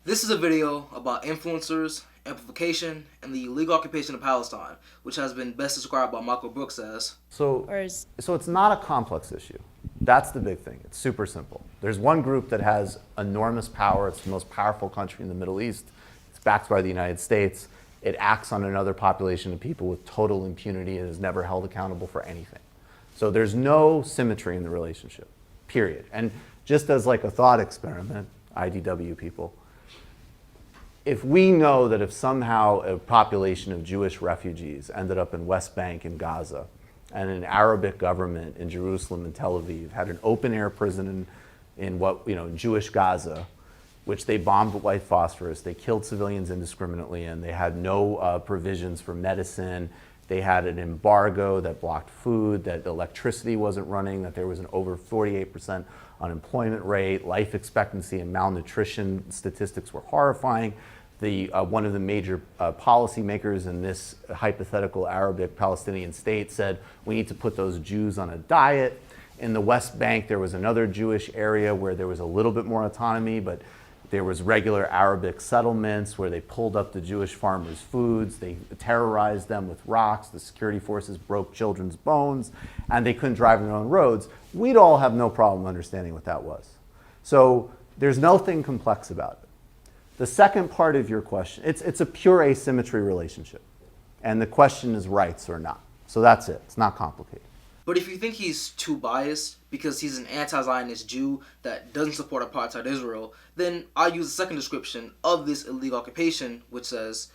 This is a video about influencers, amplification, and the illegal occupation of Palestine, which has been best described by Michael Brooks as... So it's not a complex issue. That's the big thing. It's super simple. There's one group that has enormous power. It's the most powerful country in the Middle East. It's backed by the United States. It acts on another population of people with total impunity and is never held accountable for anything. So there's no symmetry in the relationship, period. And just as like a thought experiment, IDW people, if we know that if somehow a population of Jewish refugees ended up in West Bank and Gaza, and an Arabic government in Jerusalem and Tel Aviv had an open air prison in Jewish Gaza, which they bombed with white phosphorus, they killed civilians indiscriminately, and they had no provisions for medicine. They had an embargo that blocked food, that electricity wasn't running, that there was an over 48% unemployment rate, life expectancy and malnutrition statistics were horrifying. One of the major policymakers in this hypothetical Arabic Palestinian state said, we need to put those Jews on a diet. In the West Bank, there was another Jewish area where there was a little bit more autonomy, but there was regular Arabic settlements where they pulled up the Jewish farmers' foods, they terrorized them with rocks, the security forces broke children's bones, and they couldn't drive their own roads. We'd all have no problem understanding what that was. So there's nothing complex about it. The second part of your question, it's a pure asymmetry relationship. And the question is rights or not. So that's it. It's not complicated. But if you think he's too biased because he's an anti-Zionist Jew that doesn't support apartheid Israel, then I use the second description of this illegal occupation, which says,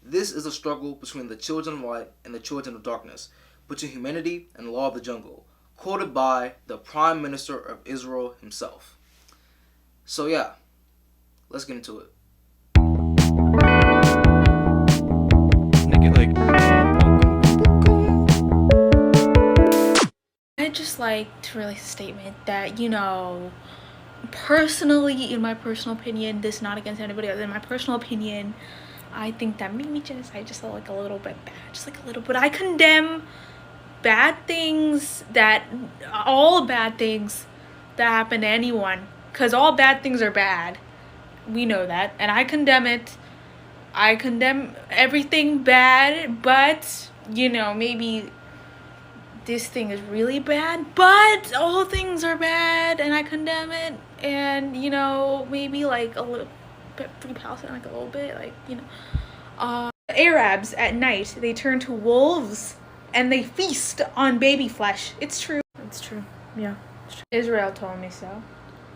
this is a struggle between the children of light and the children of darkness, between humanity and the law of the jungle, quoted by the Prime Minister of Israel himself. So yeah, let's get into it. I'd just like to release a statement that, personally, in my personal opinion, this is not against anybody other than my personal opinion, I think that maybe genocide just like a little bit bad, just like a little bit. I condemn all bad things that happen to anyone, because all bad things are bad. We know that, and I condemn it. I condemn everything bad, but, maybe this thing is really bad, but all things are bad, and I condemn it, and, maybe, like, a little bit, free Palestine, like, a little bit, like, Arabs, at night, they turn to wolves, and they feast on baby flesh. It's true. It's true. Yeah. It's true. Israel told me so.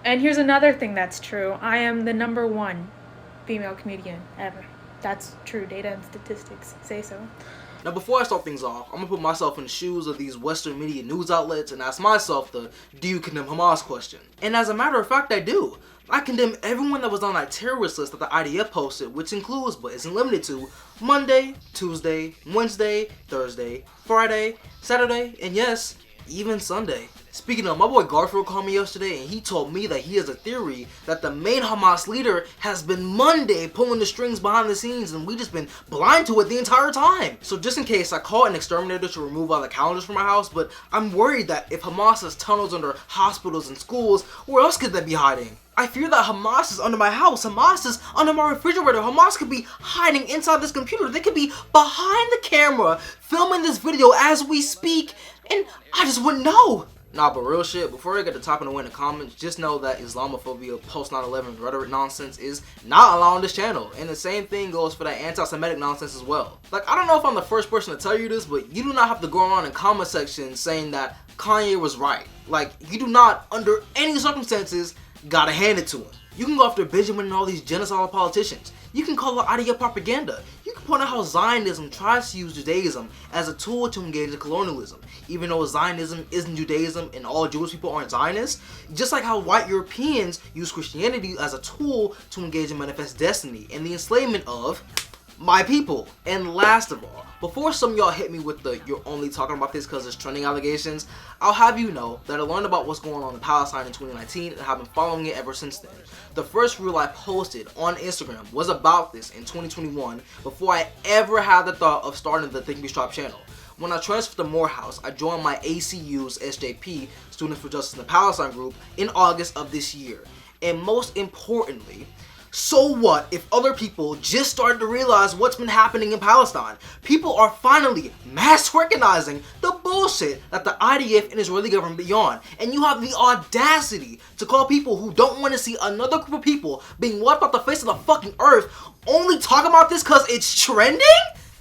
And here's another thing that's true. I am the #1 female comedian ever. That's true. Data and statistics say so. Now, before I start things off, I'm going to put myself in the shoes of these Western media news outlets and ask myself the do you condemn Hamas question. And as a matter of fact, I do. I condemn everyone that was on that terrorist list that the IDF posted, which includes, but isn't limited to, Monday, Tuesday, Wednesday, Thursday, Friday, Saturday, and yes, even Sunday. Speaking of, my boy Garfield called me yesterday and he told me that he has a theory that the main Hamas leader has been Monday pulling the strings behind the scenes and we just been blind to it the entire time. So just in case, I called an exterminator to remove all the calendars from my house, but I'm worried that if Hamas has tunnels under hospitals and schools, where else could they be hiding? I fear that Hamas is under my house, Hamas is under my refrigerator, Hamas could be hiding inside this computer, they could be behind the camera filming this video as we speak, and I just wouldn't know. Nah, but real shit, before I get to topping away in the comments, just know that Islamophobia, post-9/11 rhetoric nonsense is not allowed on this channel. And the same thing goes for that anti-Semitic nonsense as well. Like, I don't know if I'm the first person to tell you this, but you do not have to go around in comment sections saying that Kanye was right. Like, you do not, under any circumstances, gotta hand it to him. You can go after Benjamin and all these genocidal politicians. You can call it idea propaganda. You can point out how Zionism tries to use Judaism as a tool to engage in colonialism, even though Zionism isn't Judaism and all Jewish people aren't Zionists. Just like how white Europeans use Christianity as a tool to engage in manifest destiny and the enslavement of my people. And last of all, before some of y'all hit me with the you're only talking about this because it's trending allegations, I'll have you know that I learned about what's going on in Palestine in 2019 and have been following it ever since then. The first reel I posted on Instagram was about this in 2021 before I ever had the thought of starting the Think Be Strap channel. When I transferred to Morehouse, I joined my ACU's SJP, Students for Justice in the Palestine group, in August of this year. And most importantly, So what if other people just started to realize what's been happening in Palestine? People are finally mass recognizing the bullshit that the IDF and Israeli government be on. And you have the audacity to call people who don't want to see another group of people being wiped off the face of the fucking earth only talk about this because it's trending?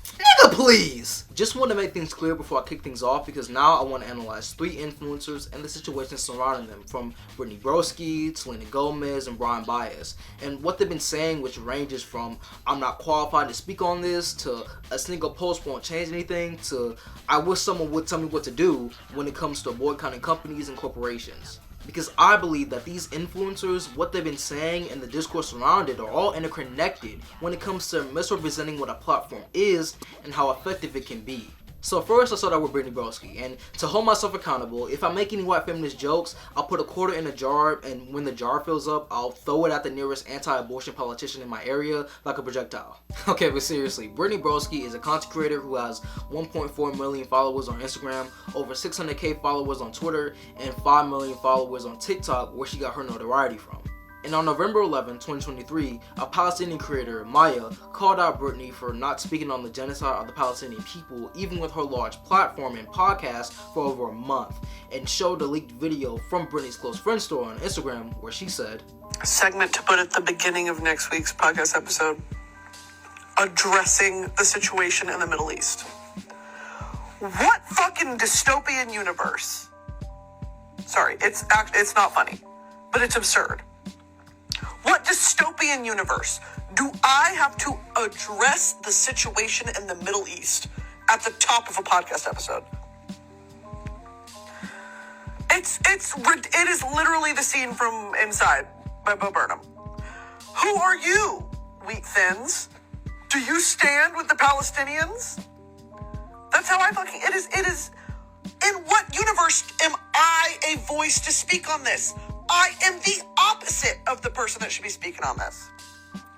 Nigga, please! Just want to make things clear before I kick things off, because now I want to analyze 3 influencers and the situation surrounding them, from Brittany Broski, Selena Gomez, and Brian Baez, and what they've been saying, which ranges from "I'm not qualified to speak on this" to "a single post won't change anything" to "I wish someone would tell me what to do" when it comes to boycotting companies and corporations. Because I believe that these influencers, what they've been saying, and the discourse around it are all interconnected when it comes to misrepresenting what a platform is and how effective it can be. So first, I'll start out with Brittany Broski, and to hold myself accountable, if I make any white feminist jokes, I'll put a quarter in a jar, and when the jar fills up, I'll throw it at the nearest anti-abortion politician in my area like a projectile. Okay, but seriously, Brittany Broski is a content creator who has 1.4 million followers on Instagram, over 600k followers on Twitter, and 5 million followers on TikTok, where she got her notoriety from. And on November 11, 2023, a Palestinian creator, Maya, called out Brittany for not speaking on the genocide of the Palestinian people, even with her large platform and podcast, for over a month, and showed a leaked video from Brittany's close friend store on Instagram, where she said, "A segment to put at the beginning of next week's podcast episode, addressing the situation in the Middle East. What fucking dystopian universe? Sorry, it's not funny, but it's absurd. What dystopian universe do I have to address the situation in the Middle East at the top of a podcast episode? It is literally the scene from Inside by Bo Burnham. Who are you, wheat thins? Do you stand with the Palestinians? That's how I fucking, it is, in what universe am I a voice to speak on this? I am the opposite of the person that should be speaking on this.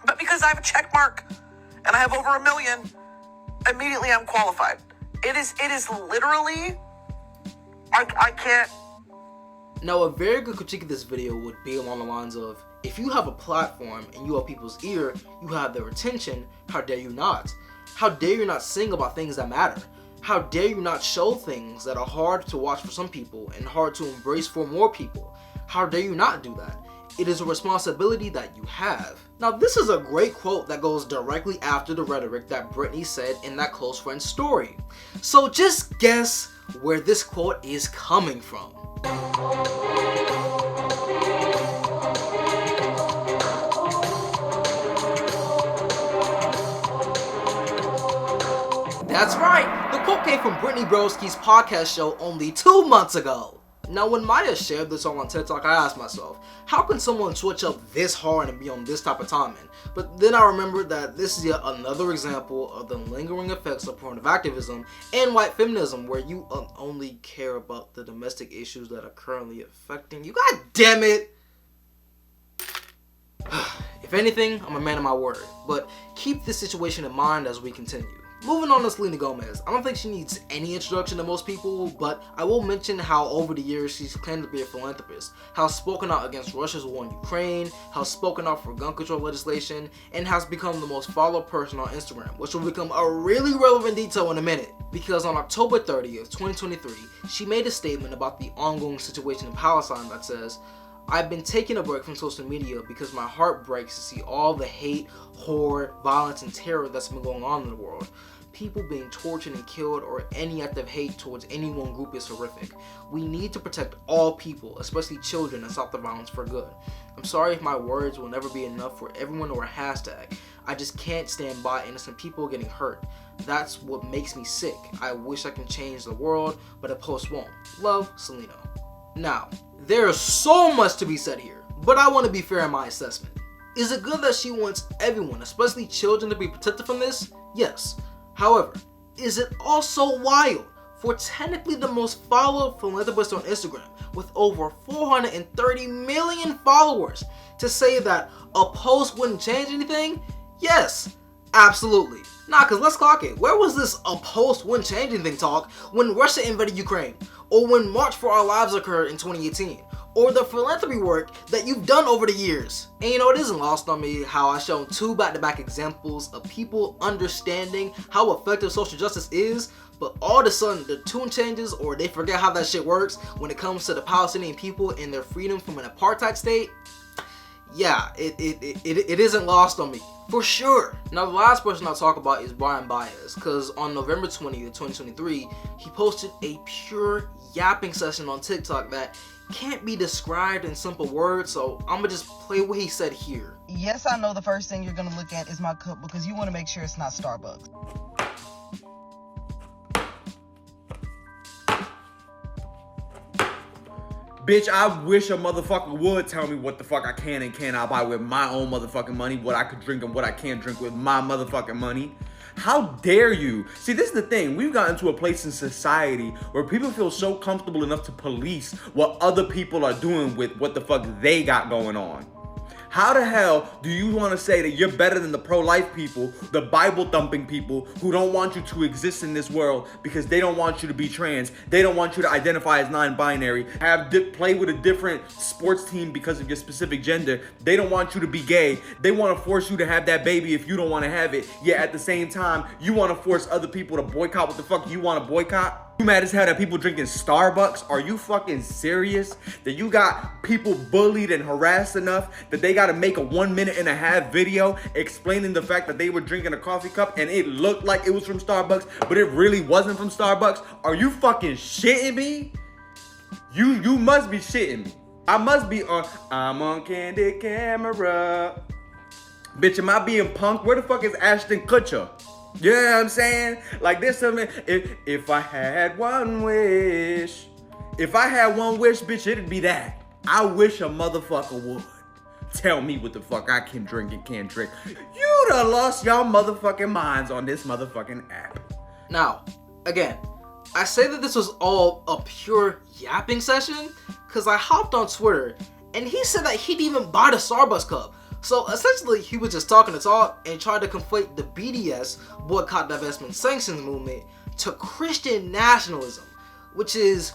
But because I have a check mark and I have over 1 million, immediately I'm qualified. It is literally, I can't. Now, a very good critique of this video would be along the lines of, if you have a platform and you have people's ear, you have their attention, how dare you not? How dare you not sing about things that matter? How dare you not show things that are hard to watch for some people and hard to embrace for more people? How dare you not do that? It is a responsibility that you have. Now, this is a great quote that goes directly after the rhetoric that Brittany said in that close friend story. So just guess where this quote is coming from. That's right, the quote came from Brittany Broski's podcast show only 2 months ago. Now, when Maya shared this on TikTok, I asked myself, how can someone switch up this hard and be on this type of timing? But then I remembered that this is yet another example of the lingering effects of porn activism and white feminism, where you only care about the domestic issues that are currently affecting you. God damn it! If anything, I'm a man of my word, but keep this situation in mind as we continue. Moving on to Selena Gomez, I don't think she needs any introduction to most people, but I will mention how over the years she's claimed to be a philanthropist, how spoken out against Russia's war in Ukraine, how spoken out for gun control legislation, and has become the most followed person on Instagram, which will become a really relevant detail in a minute. Because on October 30th, 2023, she made a statement about the ongoing situation in Palestine that says, "I've been taking a break from social media because my heart breaks to see all the hate, horror, violence, and terror that's been going on in the world. People being tortured and killed, or any act of hate towards any one group is horrific. We need to protect all people, especially children, and stop the violence for good. I'm sorry if my words will never be enough for everyone or a hashtag. I just can't stand by innocent people getting hurt. That's what makes me sick. I wish I can change the world, but a post won't. Love, Selena." Now, there's so much to be said here, but I want to be fair in my assessment. Is it good that she wants everyone, especially children, to be protected from this? Yes. However, is it also wild for technically the most followed philanthropist on Instagram with over 430 million followers to say that a post wouldn't change anything? Yes, absolutely. Nah, cause let's clock it. Where was this "a post wouldn't change anything" talk when Russia invaded Ukraine? Or when March for Our Lives occurred in 2018? or the philanthropy work that you've done over the years. And you know, it isn't lost on me how I've shown 2 back-to-back examples of people understanding how effective social justice is, but all of a sudden the tune changes or they forget how that shit works when it comes to the Palestinian people and their freedom from an apartheid state. Yeah, it isn't lost on me, for sure. Now, the last person I'll talk about is Brian Baez, because on November 20th, 2023, he posted a pure yapping session on TikTok that can't be described in simple words, so I'm gonna just play what he said here. Yes, I know the first thing you're gonna look at is my cup because you want to make sure it's not Starbucks. Bitch, I wish a motherfucker would tell me what the fuck I can and cannot buy with my own motherfucking money, what I could drink and what I can't drink with my motherfucking money. How dare you? See, this is the thing. We've gotten to a place in society where people feel so comfortable enough to police what other people are doing with what the fuck they got going on. How the hell do you want to say that you're better than the pro-life people, the Bible-thumping people who don't want you to exist in this world because they don't want you to be trans, they don't want you to identify as non-binary, play with a different sports team because of your specific gender, they don't want you to be gay, they want to force you to have that baby if you don't want to have it, yet at the same time, you want to force other people to boycott what the fuck you want to boycott? You mad as hell that people drinking Starbucks? Are you fucking serious? That you got people bullied and harassed enough that they gotta make a 1.5-minute video explaining the fact that they were drinking a coffee cup and it looked like it was from Starbucks, but it really wasn't from Starbucks? Are you fucking shitting me? You must be shitting me. I must be I'm on candid camera. Bitch, am I being punked? Where the fuck is Ashton Kutcher? You know what I'm saying? Like this something, if I had one wish, bitch, it'd be that. I wish a motherfucker would tell me what the fuck I can drink and can't drink. You done lost y'all motherfucking minds on this motherfucking app. Now, again, I say that this was all a pure yapping session because I hopped on Twitter and he said that he'd even buy the Starbucks cup. So essentially, he was just talking to talk and tried to conflate the BDS, Boycott, Divestment, Sanctions movement, to Christian nationalism, which is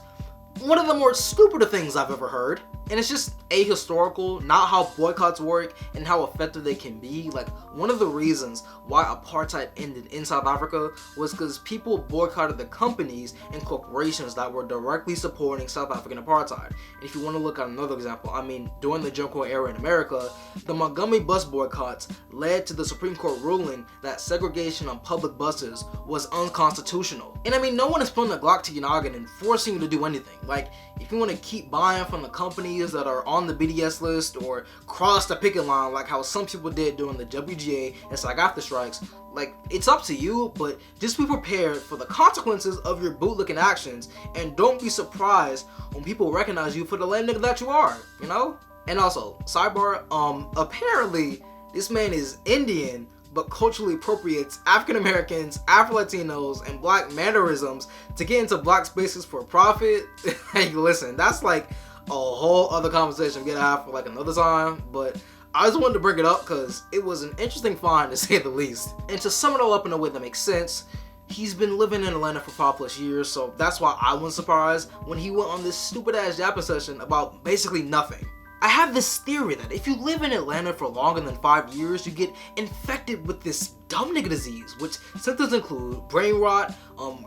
one of the more stupider things I've ever heard. And it's just ahistorical, not how boycotts work and how effective they can be. Like, one of the reasons why apartheid ended in South Africa was because people boycotted the companies and corporations that were directly supporting South African apartheid. And if you want to look at another example, I mean, during the Jim Crow era in America, the Montgomery bus boycotts led to the Supreme Court ruling that segregation on public buses was unconstitutional. And I mean, no one is putting a Glock to your noggin and forcing you to do anything. Like, if you want to keep buying from the companies that are on the BDS list or cross the picket line like how some people did during the WGA and SAG-AFTRA strikes, like, it's up to you, but just be prepared for the consequences of your bootlicking actions and don't be surprised when people recognize you for the lame nigga that you are, you know? And also, sidebar, apparently this man is Indian but culturally appropriates African Americans, Afro-Latinos, and black mannerisms to get into black spaces for profit. Hey, listen, that's like a whole other conversation we're gonna have for like another time, but I just wanted to bring it up because it was an interesting find to say the least. And to sum it all up in a way that makes sense, he's been living in Atlanta for 5+ years, so that's why I wasn't surprised when he went on this stupid ass yapping session about basically nothing. I have this theory that if you live in Atlanta for longer than 5 years, you get infected with this dumb nigga disease, which symptoms include brain rot,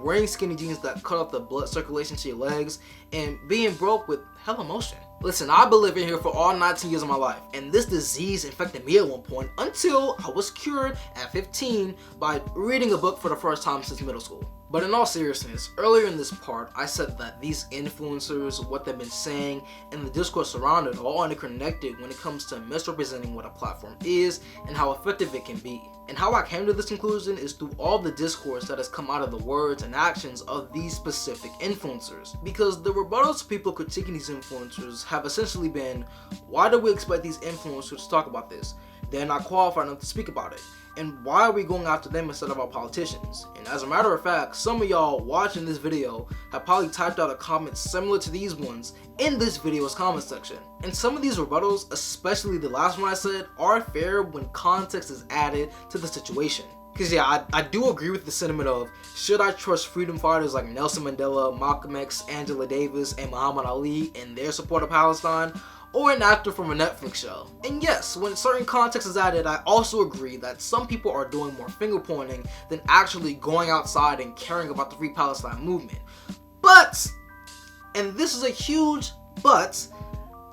wearing skinny jeans that cut off the blood circulation to your legs, and being broke with hella motion. Listen, I've been living here for all 19 years of my life, and this disease infected me at one point until I was cured at 15 by reading a book for the first time since middle school. But in all seriousness, earlier in this part, I said that these influencers, what they've been saying, and the discourse around it are all interconnected when it comes to misrepresenting what a platform is and how effective it can be. And how I came to this conclusion is through all the discourse that has come out of the words and actions of these specific influencers. Because the rebuttals to people critiquing these influencers have essentially been, why do we expect these influencers to talk about this? They're not qualified enough to speak about it. And why are we going after them instead of our politicians? And as a matter of fact, some of y'all watching this video have probably typed out a comment similar to these ones in this video's comment section. And some of these rebuttals, especially the last one I said, are fair when context is added to the situation. Because yeah, I do agree with the sentiment of, should I trust freedom fighters like Nelson Mandela, Malcolm X, Angela Davis, and Muhammad Ali in their support of Palestine, or an actor from a Netflix show? And yes, when certain context is added, I also agree that some people are doing more finger pointing than actually going outside and caring about the Free Palestine movement. But, and this is a huge but,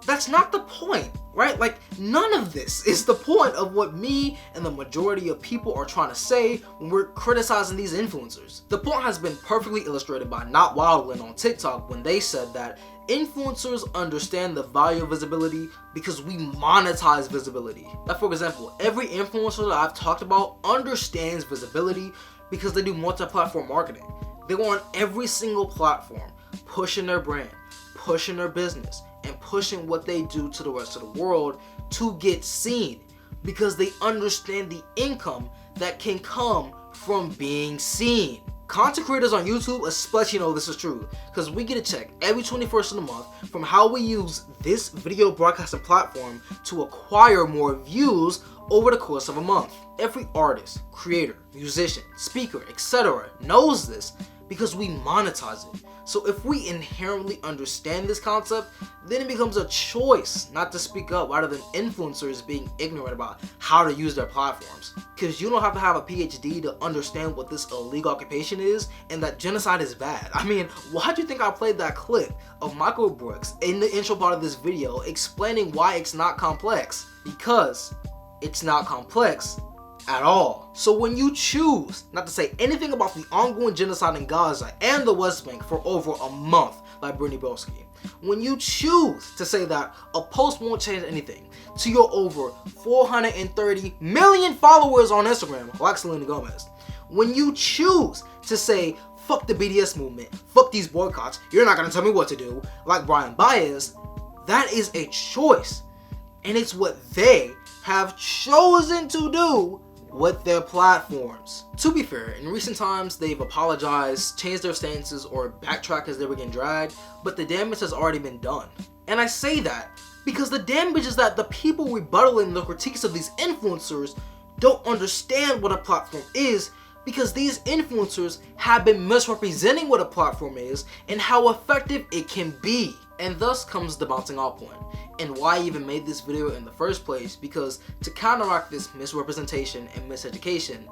that's not the point, right? Like, none of this is the point of what me and the majority of people are trying to say when we're criticizing these influencers. The point has been perfectly illustrated by Not Wildlin on TikTok when they said that influencers understand the value of visibility because we monetize visibility. Like, for example, every influencer that I've talked about understands visibility because they do multi-platform marketing. They go on every single platform, pushing their brand, pushing their business, and pushing what they do to the rest of the world to get seen because they understand the income that can come from being seen. Content creators on YouTube especially know this is true because we get a check every 21st of the month from how we use this video broadcasting platform to acquire more views over the course of a month. Every artist, creator, musician, speaker, etc. knows this because we monetize it. So if we inherently understand this concept, then it becomes a choice not to speak up rather than influencers being ignorant about how to use their platforms. Because you don't have to have a PhD to understand what this illegal occupation is and that genocide is bad. I mean, why do you think I played that clip of Michael Brooks in the intro part of this video explaining why it's not complex? Because it's not complex at all. So when you choose not to say anything about the ongoing genocide in Gaza and the West Bank for over a month, like Brittany Broski, when you choose to say that a post won't change anything to your over 430 million followers on Instagram, like Selena Gomez, when you choose to say fuck the BDS movement, fuck these boycotts, you're not gonna tell me what to do, like Brian Baez, that is a choice. And it's what they have chosen to do with their platforms. To be fair, in recent times, they've apologized, changed their stances, or backtracked as they were getting dragged, but the damage has already been done. And I say that because the damage is that the people rebuttaling the critiques of these influencers don't understand what a platform is because these influencers have been misrepresenting what a platform is and how effective it can be. And thus comes the bouncing off point, and why I even made this video in the first place, because to counteract this misrepresentation and miseducation,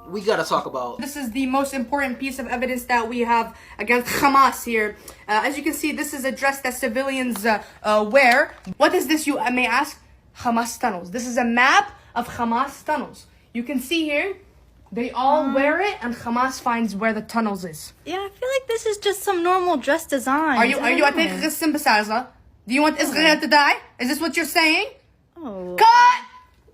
we gotta talk about... This is the most important piece of evidence that we have against Hamas here. As you can see, this is a dress that civilians wear. What is this, you may ask? Hamas tunnels. This is a map of Hamas tunnels. You can see here, they all wear it, and Hamas finds where the tunnels is. Yeah, I feel like this is just some normal dress design. Are you Do you want Israel to die? Is this what you're saying? Oh. Cut!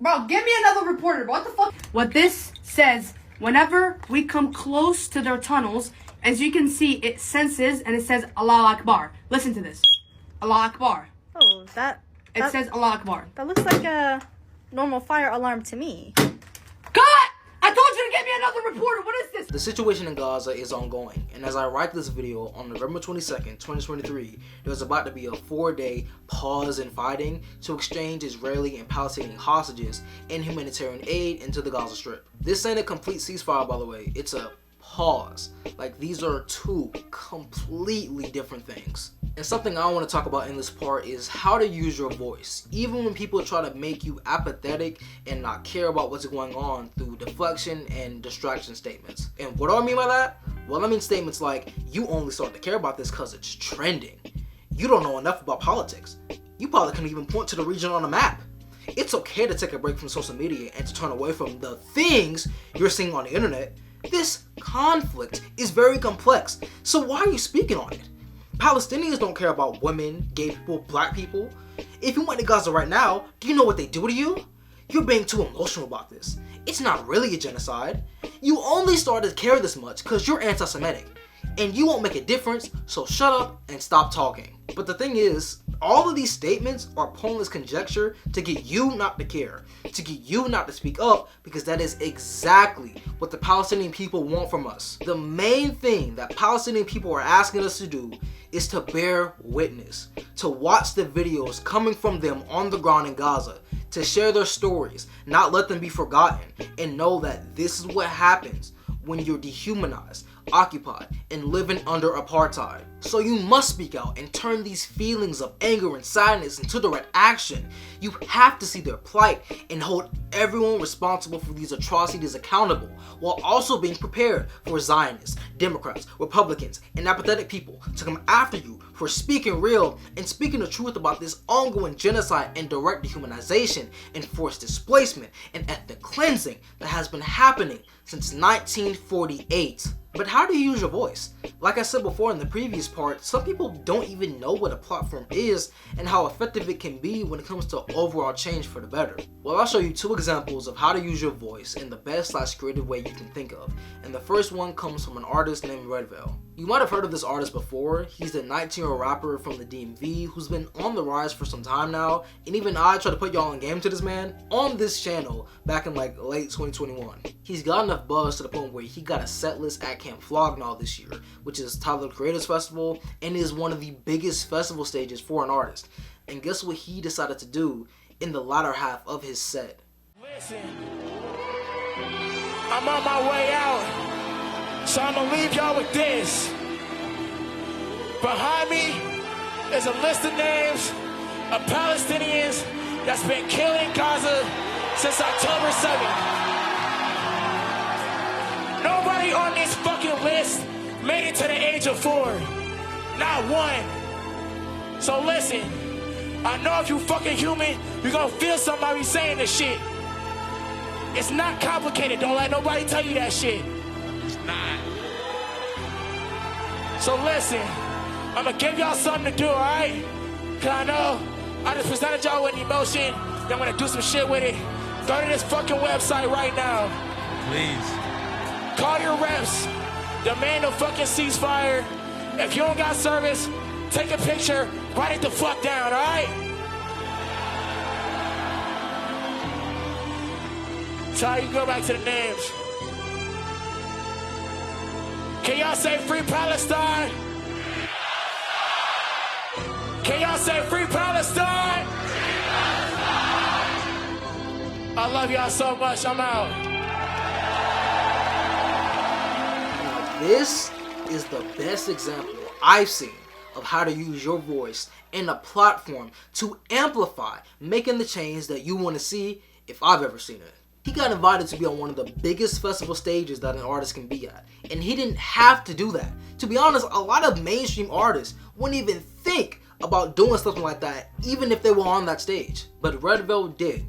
Bro, give me another reporter. What the fuck? What this says, whenever we come close to their tunnels, as you can see, it senses and it says Allah Akbar. Listen to this. Allah Akbar. Oh, It says Allah Akbar. That looks like a normal fire alarm to me. Cut! I told you to get me another reporter. What is this? The situation in Gaza is ongoing, and as I write this video on November 22nd, 2023, there's about to be a 4-day pause in fighting to exchange Israeli and Palestinian hostages and humanitarian aid into the Gaza Strip. This ain't a complete ceasefire, by the way. It's a pause. Like, these are two completely different things. And something I want to talk about in this part is how to use your voice, even when people try to make you apathetic and not care about what's going on through deflection and distraction statements. And what do I mean by that? Well, I mean statements like, you only start to care about this because it's trending. You don't know enough about politics. You probably couldn't even point to the region on a map. It's okay to take a break from social media and to turn away from the things you're seeing on the internet. This conflict is very complex, so why are you speaking on it? Palestinians don't care about women, gay people, black people. If you went to Gaza right now, do you know what they do to you? You're being too emotional about this. It's not really a genocide. You only started to care this much because you're anti-Semitic. And you won't make a difference, so shut up and stop talking. But the thing is, all of these statements are pointless conjecture to get you not to care, to get you not to speak up, because that is exactly what the Palestinian people want from us. The main thing that Palestinian people are asking us to do is to bear witness, to watch the videos coming from them on the ground in Gaza. to share their stories, not let them be forgotten, and know that this is what happens when you're dehumanized, occupied, and living under apartheid. So you must speak out and turn these feelings of anger and sadness into direct action. You have to see their plight and hold everyone responsible for these atrocities accountable, while also being prepared for Zionists, Democrats, Republicans, and apathetic people to come after you for speaking real and speaking the truth about this ongoing genocide and direct dehumanization and forced displacement and ethnic cleansing that has been happening since 1948. But how do you use your voice? Like I said before in the previous part, some people don't even know what a platform is and how effective it can be when it comes to overall change for the better. Well, I'll show you 2 examples of how to use your voice in the best/creative way you can think of. And the first one comes from an artist named Redveil. You might have heard of this artist before. He's a 19-year-old rapper from the DMV who's been on the rise for some time now, and even I tried to put y'all in game to this man on this channel back in like late 2021. He's got enough buzz to the point where he got a set list at Camp Flognaw this year, which is Tyler the Creators Festival, and is one of the biggest festival stages for an artist. And guess what he decided to do in the latter half of his set? Listen, I'm on my way out, so I'm gonna leave y'all with this. Behind me is a list of names of Palestinians that's been killing Gaza since October 7th. Nobody on this fucking list made it to the age of 4. Not one. So listen, I know if you fucking human, you're gonna feel somebody saying this shit. It's not complicated. Don't let nobody tell you that shit. It's not. So listen, I'm gonna give y'all something to do, alright? Cause I know I just presented y'all with an emotion. Then I'm gonna do some shit with it. Go to this fucking website right now. Please. Call your reps. Demand a fucking ceasefire. If you don't got service, take a picture, write it the fuck down, alright? Ty, you go back to the names. Can y'all say free Palestine? Can y'all say free Palestine? I love y'all so much. I'm out. This is the best example I've seen of how to use your voice and a platform to amplify making the change that you want to see if I've ever seen it. He got invited to be on one of the biggest festival stages that an artist can be at, and he didn't have to do that. To be honest, a lot of mainstream artists wouldn't even think about doing something like that even if they were on that stage. But Redveil did,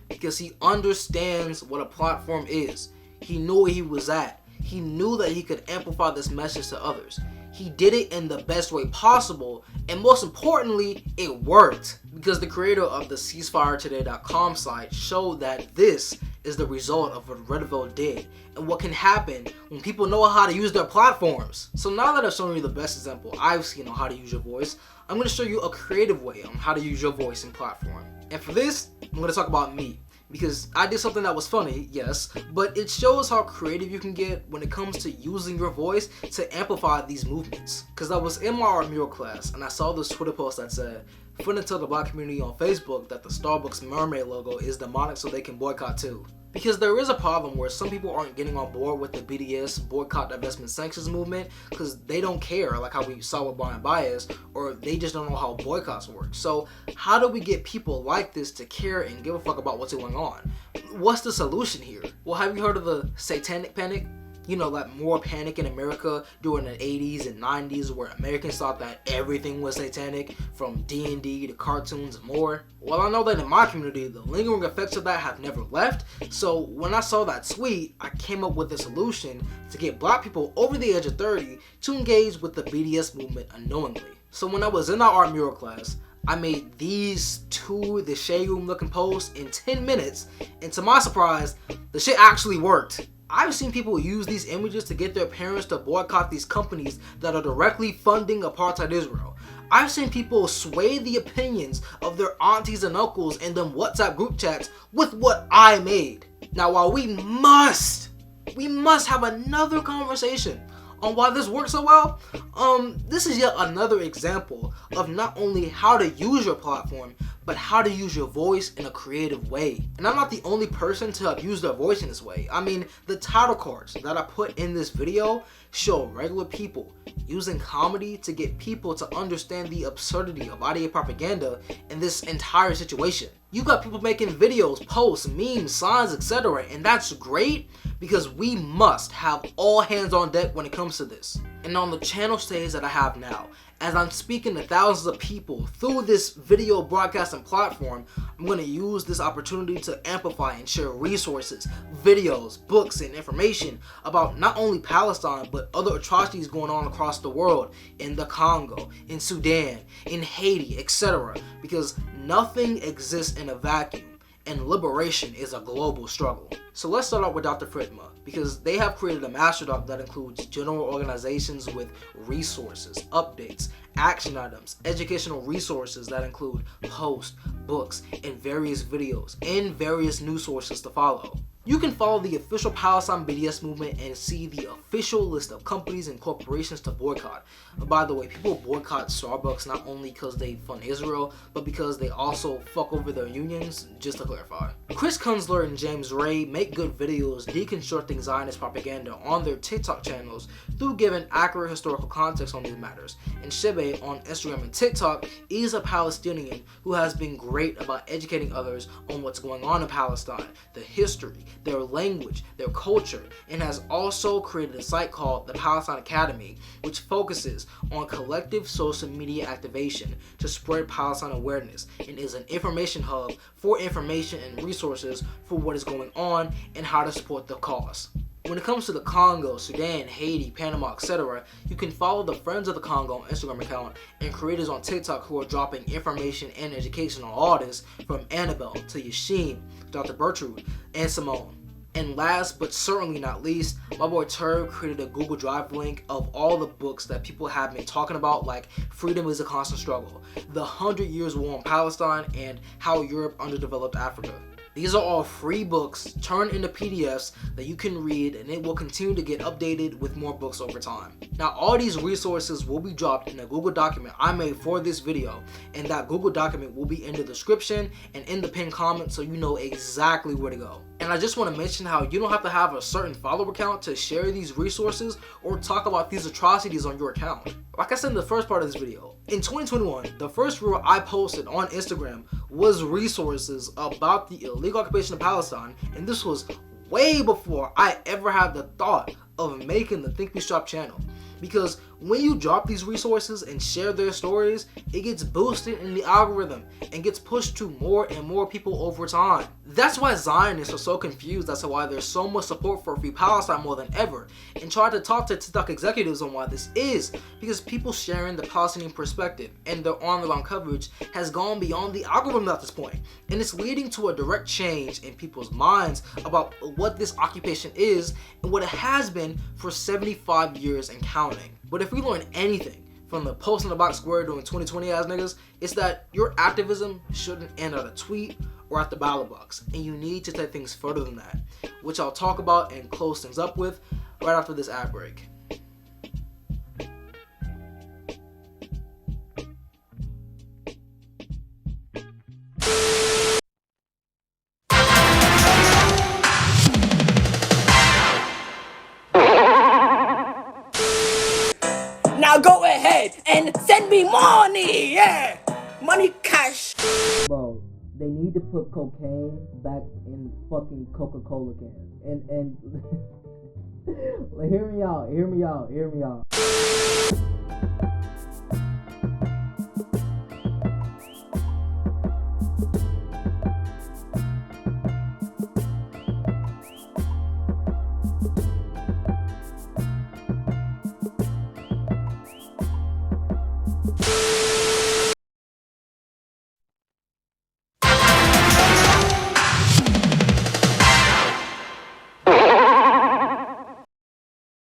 because he understands what a platform is. He knew where he was at. He knew that he could amplify this message to others. He did it in the best way possible, and most importantly, it worked, because the creator of the ceasefiretoday.com site showed that this is the result of what Redveil did and what can happen when people know how to use their platforms. So now that I've shown you the best example I've seen on how to use your voice, I'm going to show you a creative way on how to use your voice and platform. And for this, I'm going to talk about me, because I did something that was funny, yes, but it shows how creative you can get when it comes to using your voice to amplify these movements. Because I was in my art mural class and I saw this Twitter post that said, "Friend and tell the black community on Facebook that the Starbucks mermaid logo is demonic so they can boycott too." Because there is a problem where some people aren't getting on board with the BDS boycott, divestment, sanctions movement because they don't care, like how we saw with Brian Baez, or they just don't know how boycotts work. So how do we get people like this to care and give a fuck about what's going on? What's the solution here? Well, have you heard of the satanic panic? You know, like more panic in America during the 80s and 90s where Americans thought that everything was satanic, from D&D to cartoons and more. Well, I know that in my community, the lingering effects of that have never left. So when I saw that tweet, I came up with a solution to get black people over the age of 30 to engage with the BDS movement unknowingly. So when I was in our art mural class, I made these 2 the shade room looking posts in 10 minutes, and to my surprise, the shit actually worked. I've seen people use these images to get their parents to boycott these companies that are directly funding apartheid Israel. I've seen people sway the opinions of their aunties and uncles in them WhatsApp group chats with what I made. Now, while we must have another conversation on why this works so well, this is yet another example of not only how to use your platform, but how to use your voice in a creative way. And I'm not the only person to have used their voice in this way. I mean, the title cards that I put in this video show regular people using comedy to get people to understand the absurdity of IDA propaganda in this entire situation. You got people making videos, posts, memes, signs, etc. And that's great because we must have all hands on deck when it comes to this. And on the channel stage that I have now, as I'm speaking to thousands of people through this video broadcasting platform, I'm going to use this opportunity to amplify and share resources, videos, books, and information about not only Palestine, but other atrocities going on across the world, in the Congo, in Sudan, in Haiti, etc. Because nothing exists in a vacuum, and liberation is a global struggle. So let's start out with Dr. Fritma, because they have created a master doc that includes general organizations with resources, updates, action items, educational resources that include posts, books, and various videos, and various news sources to follow. You can follow the official Palestine BDS movement and see the official list of companies and corporations to boycott. By the way, people boycott Starbucks not only because they fund Israel, but because they also fuck over their unions, just to clarify. Chris Kunzler and James Ray make good videos deconstructing Zionist propaganda on their TikTok channels through giving accurate historical context on these matters. And Shebe on Instagram and TikTok is a Palestinian who has been great about educating others on what's going on in Palestine, the history, their language, their culture, and has also created a site called the Palestine Academy, which focuses on collective social media activation to spread Palestine awareness and is an information hub for information and resources for what is going on and how to support the cause. When it comes to the Congo, Sudan, Haiti, Panama, etc., you can follow the Friends of the Congo Instagram account and creators on TikTok who are dropping information and education on all this, from Annabelle to Yashim, Dr. Bertrude, and Simone. And last but certainly not least, my boy Turb created a Google Drive link of all the books that people have been talking about, like Freedom is a Constant Struggle, The 100 Years War in Palestine, and How Europe Underdeveloped Africa. These are all free books turned into PDFs that you can read, and it will continue to get updated with more books over time. Now, all these resources will be dropped in a Google document I made for this video, and that Google document will be in the description and in the pinned comment so you know exactly where to go. And I just want to mention how you don't have to have a certain follower count to share these resources or talk about these atrocities on your account. Like I said in the first part of this video, in 2021, the first reel I posted on Instagram was resources about the illegal occupation of Palestine, and this was way before I ever had the thought of making the Think Be Shop channel. Because when you drop these resources and share their stories, it gets boosted in the algorithm and gets pushed to more and more people over time. That's why Zionists are so confused as to why there's so much support for Free Palestine more than ever, and try to talk to TikTok executives on why this is, because people sharing the Palestinian perspective and their on-the-ground coverage has gone beyond the algorithm at this point, and it's leading to a direct change in people's minds about what this occupation is and what it has been for 75 years and counting. But if we learn anything from the post in the box square during 2020 ass niggas, it's that your activism shouldn't end at a tweet or at the ballot box, and you need to take things further than that, which I'll talk about and close things up with right after this ad break. Now go ahead and send me money, yeah! Money, cash. Bro, they need to put cocaine back in fucking Coca-Cola cans. And hear me out.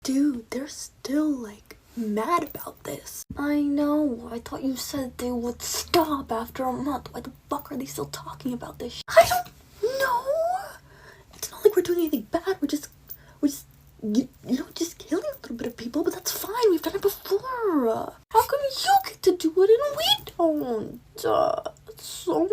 Dude, they're still, like, mad about this. I know. I thought you said they would stop after a month. Why the fuck are they still talking about this shit? I don't know. It's not like we're doing anything bad. We're just, just killing a little bit of people, but that's fine. We've done it before. How come you get to do it and we don't? It's so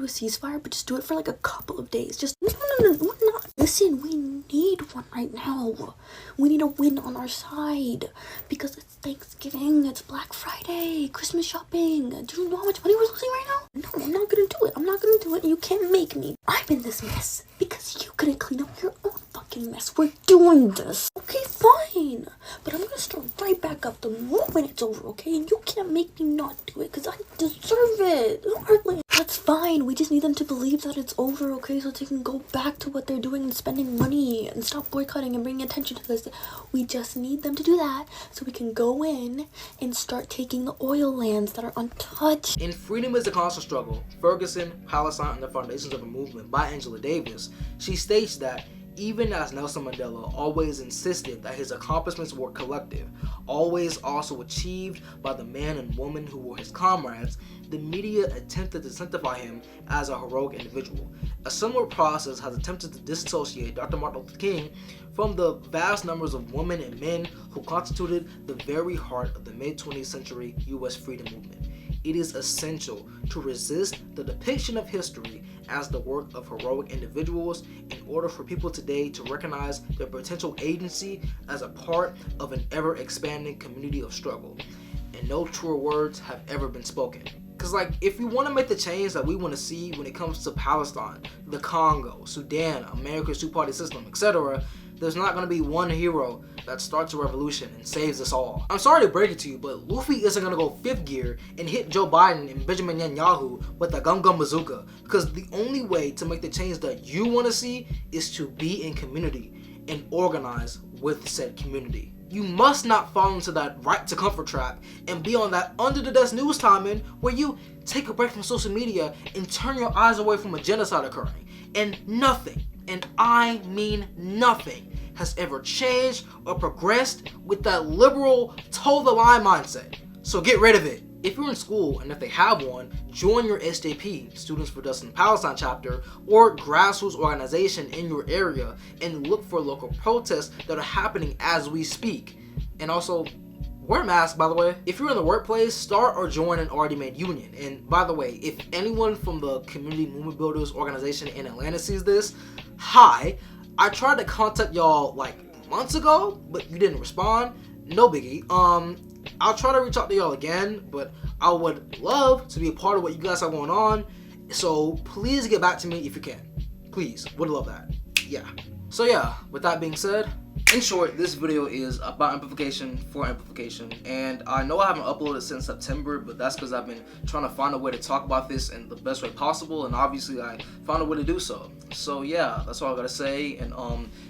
do a ceasefire, but just do it for like a couple of days. Just, no, we're not. Listen, we need one right now. We need a win on our side. Because it's Thanksgiving, it's Black Friday, Christmas shopping. Do you know how much money we're losing right now? No, I'm not gonna do it. I'm not gonna do it. You can't make me. I'm in this mess because you couldn't clean up your own fucking mess. We're doing this. Okay, fine. But I'm gonna start right back up the moment it's over, okay? And you can't make me not do it because I deserve it. Hardly. That's fine. We just need them to believe that it's over, okay? So they can go back to what they're doing and spending money and stop boycotting and bringing attention to this. We just need them to do that so we can go in and start taking the oil lands that are untouched. In Freedom is a Constant Struggle, Ferguson, Palestine, and the Foundations of a Movement by Angela Davis, she states that even as Nelson Mandela always insisted that his accomplishments were collective, always also achieved by the man and woman who were his comrades, the media attempted to sanctify him as a heroic individual. A similar process has attempted to disassociate Dr. Martin Luther King from the vast numbers of women and men who constituted the very heart of the mid-20th century U.S. freedom movement. It is essential to resist the depiction of history as the work of heroic individuals in order for people today to recognize their potential agency as a part of an ever-expanding community of struggle. And no truer words have ever been spoken. Because, like, if we want to make the change that we want to see when it comes to Palestine, the Congo, Sudan, America's two-party system, etc., there's not going to be one hero that starts a revolution and saves us all. I'm sorry to break it to you, but Luffy isn't going to go 5th gear and hit Joe Biden and Benjamin Netanyahu with a gum bazooka, because the only way to make the change that you want to see is to be in community and organize with said community. You must not fall into that right to comfort trap and be on that under the desk news timing where you take a break from social media and turn your eyes away from a genocide occurring. And nothing, and I mean nothing, has ever changed or progressed with that liberal toe the line mindset. So get rid of it. If you're in school, and if they have one, join your SJP, Students for Justice in Palestine chapter, or grassroots organization in your area, and look for local protests that are happening as we speak. And also, wear a mask, by the way. If you're in the workplace, start or join an already made union. And by the way, if anyone from the Community Movement Builders organization in Atlanta sees this, hi. I tried to contact y'all like months ago, but you didn't respond. No biggie. I'll try to reach out to y'all again, but I would love to be a part of what you guys have going on. So please get back to me if you can. Please, would love that. Yeah. So yeah, with that being said, in short, this video is about amplification for amplification, and I know I haven't uploaded since September, but that's because I've been trying to find a way to talk about this in the best way possible, and obviously I found a way to do so. So yeah, that's all I gotta say, and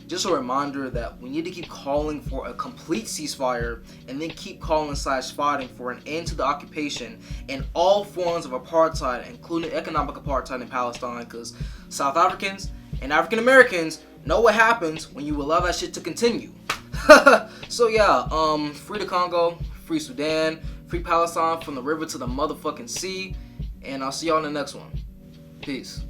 just a reminder that we need to keep calling for a complete ceasefire, and then keep calling / fighting for an end to the occupation and all forms of apartheid, including economic apartheid in Palestine, because South Africans and African Americans know what happens when you allow that shit to continue. So yeah, free the Congo, free Sudan, free Palestine from the river to the motherfucking sea, and I'll see y'all in the next one. Peace.